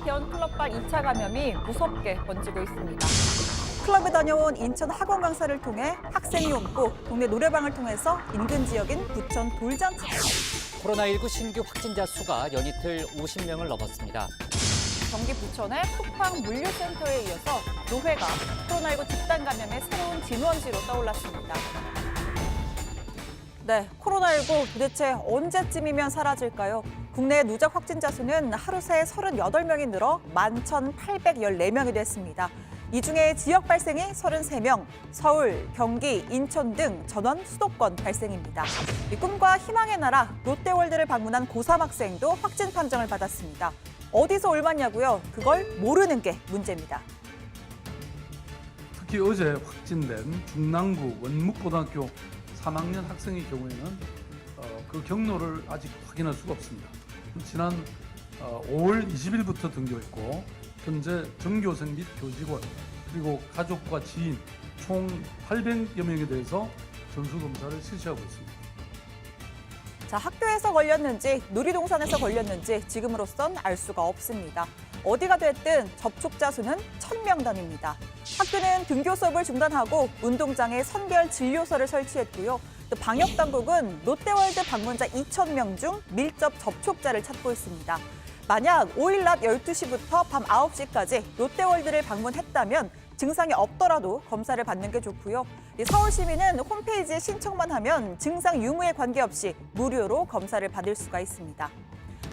이태원 클럽발 2차 감염이 무섭게 번지고 있습니다. 클럽에 다녀온 인천 학원 강사를 통해 학생이 옮고 동네 노래방을 통해서 인근 지역인 부천 돌잔치. 코로나19 신규 확진자 수가 연이틀 50명을 넘었습니다. 경기 부천의 쿠팡 물류센터에 이어서 노회가 코로나19 집단 감염의 새로운 진원지로 떠올랐습니다. 네, 코로나19 도대체 언제쯤이면 사라질까요? 국내 누적 확진자 수는 하루 새 38명이 늘어 11,814명이 됐습니다. 이 중에 지역 발생이 33명, 서울, 경기, 인천 등 전원 수도권 발생입니다. 이 꿈과 희망의 나라 롯데월드를 방문한 고3 학생도 확진 판정을 받았습니다. 어디서 옮았냐고요? 그걸 모르는 게 문제입니다. 특히 어제 확진된 중랑구 원묵고등학교 3학년 학생의 경우에는 그 경로를 아직 확인할 수가 없습니다. 지난 5월 20일부터 등교했고 현재 전교생 및 교직원 그리고 가족과 지인 총 800여 명에 대해서 전수검사를 실시하고 있습니다. 자, 학교에서 걸렸는지 놀이동산에서 걸렸는지 지금으로선 알 수가 없습니다. 어디가 됐든 접촉자 수는 1000명 단위입니다. 학교는 등교 수업을 중단하고 운동장에 선별 진료소를 설치했고요. 또 방역당국은 롯데월드 방문자 2000명 중 밀접 접촉자를 찾고 있습니다. 만약 5일 낮 12시부터 밤 9시까지 롯데월드를 방문했다면 증상이 없더라도 검사를 받는 게 좋고요. 서울 시민은 홈페이지에 신청만 하면 증상 유무에 관계없이 무료로 검사를 받을 수가 있습니다.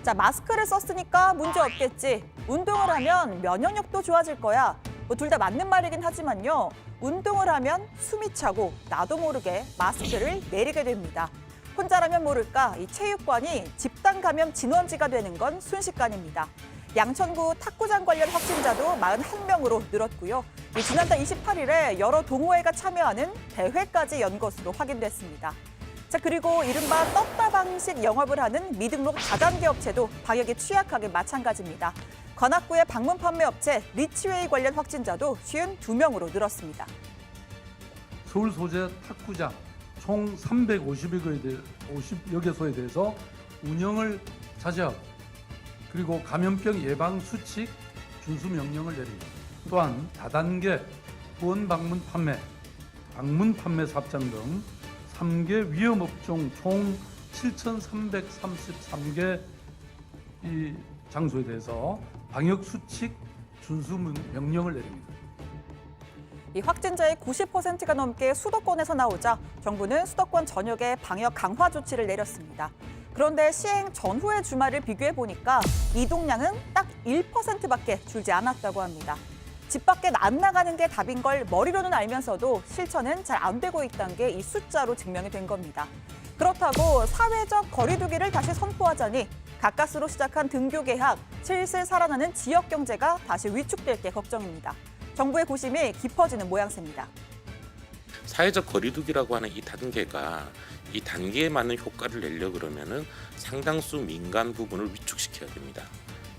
자, 마스크를 썼으니까 문제 없겠지. 운동을 하면 면역력도 좋아질 거야. 둘 다 맞는 말이긴 하지만요. 운동을 하면 숨이 차고 나도 모르게 마스크를 내리게 됩니다. 혼자라면 모를까 이 체육관이 집단 감염 진원지가 되는 건 순식간입니다. 양천구 탁구장 관련 확진자도 41명으로 늘었고요. 지난달 28일에 여러 동호회가 참여하는 대회까지 연 것으로 확인됐습니다. 자, 그리고 이른바 떴다 방식 영업을 하는 미등록 다단계 업체도 방역에 취약하게 마찬가지입니다. 관악구의 방문 판매 업체 리치웨이 관련 확진자도 52명으로 늘었습니다. 서울 소재 탁구장 총 350여 개소에 대해서 운영을 자제하고 그리고 감염병 예방 수칙 준수 명령을 내립니다. 또한 다단계 후원 방문 판매, 방문 판매 사업장 등 3개 위험업종 총 7,333개 이 장소에 대해서 방역 수칙 준수 명령을 내립니다. 이 확진자의 90%가 넘게 수도권에서 나오자 정부는 수도권 전역에 방역 강화 조치를 내렸습니다. 그런데 시행 전후의 주말을 비교해 보니까 이동량은 딱 1%밖에 줄지 않았다고 합니다. 집 밖에 안 나가는 게 답인 걸 머리로는 알면서도 실천은 잘 안 되고 있다는 게 이 숫자로 증명이 된 겁니다. 그렇다고 사회적 거리 두기를 다시 선포하자니 가까스로 시작한 등교 개학, 슬슬 살아나는 지역 경제가 다시 위축될 게 걱정입니다. 정부의 고심이 깊어지는 모양새입니다. 사회적 거리두기라고 하는 이 단계가 이 단계에 맞는 효과를 내려고 그러면은 상당수 민간 부분을 위축시켜야 됩니다.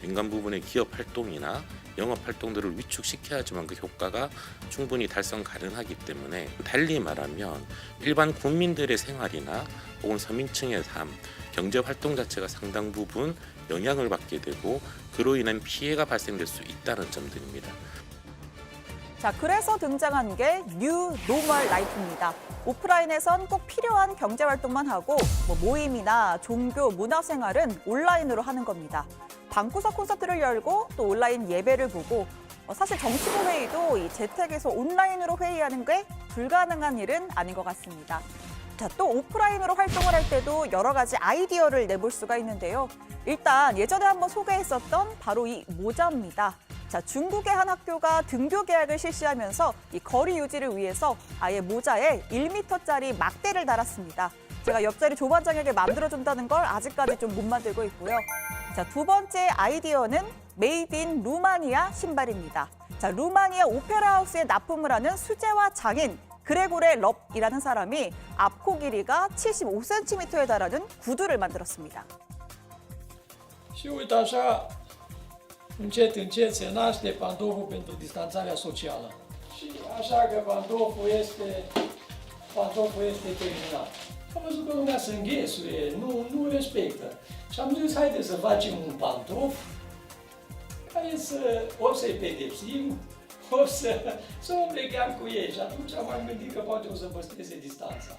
민간 부분의 기업 활동이나 영업 활동들을 위축시켜야지만 그 효과가 충분히 달성 가능하기 때문에 달리 말하면 일반 국민들의 생활이나 혹은 서민층의 삶, 경제 활동 자체가 상당 부분 영향을 받게 되고 그로 인한 피해가 발생될 수 있다는 점들입니다. 자, 그래서 등장한 게 뉴 노멀 라이프입니다. 오프라인에선 꼭 필요한 경제 활동만 하고 모임이나 종교, 문화생활은 온라인으로 하는 겁니다. 방구석 콘서트를 열고 또 온라인 예배를 보고 사실 정치부 회의도 이 재택에서 온라인으로 회의하는 게 불가능한 일은 아닌 것 같습니다. 자, 또 오프라인으로 활동을 할 때도 여러 가지 아이디어를 내볼 수가 있는데요. 일단 예전에 한번 소개했었던 바로 이 모자입니다. 자, 중국의 한 학교가 등교 계약을 실시하면서 이 거리 유지를 위해서 아예 모자에 1m짜리 막대를 달았습니다. 제가 옆자리 조반장에게 만들어준다는 걸 아직까지 좀 못 만들고 있고요. 자, 두 번째 아이디어는 메이드 인 루마니아 신발입니다. 자, 루마니아 오페라 하우스에 납품을 하는 수제화 장인 그레고레 럽이라는 사람이 앞코 길이가 75cm에 달하는 구두를 man들었습니다. Și uite așa, încet se naște pantoful pentru distanțarea socială. Și așa că pantoful este terminat. Am văzut că lumea se înghesuie, nu respectă. Și am zis, haideți să facem un pantof Oamenii ori să-i pedepsim, ori să umblem cu ei și atunci m-am gândit că poate o să păstreze distanța.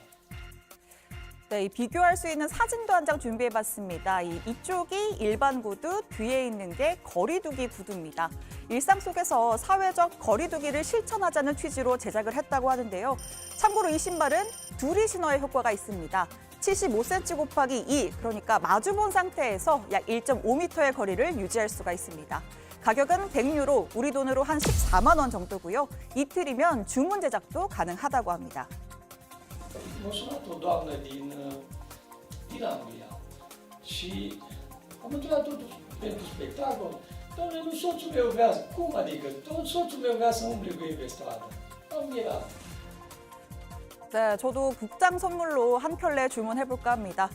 네, 이 비교할 수 있는 사진도 한 장 준비해봤습니다. 이쪽이 일반 구두, 뒤에 있는 게 거리두기 구두입니다. 일상 속에서 사회적 거리두기를 실천하자는 취지로 제작을 했다고 하는데요. 참고로 이 신발은 둘이 신어야 효과가 있습니다. 75cm 곱하기 2, 그러니까 마주본 상태에서 약 1.5m의 거리를 유지할 수가 있습니다. 가격은 100유로, 우리 돈으로 한 14만 원 정도고요. 이틀이면 주문 제작도 가능하다고 합니다. M-a sunat o doamnă din Anglia și am întrebat totul pentru spectacol. Doamne, nu soțul meu vrea, cum adică? Tot soțul meu vrea să umble cu ei pe stradă. Am mirat. 네, 저도 복장 선물로 한 켤레 주문해볼까 합니다.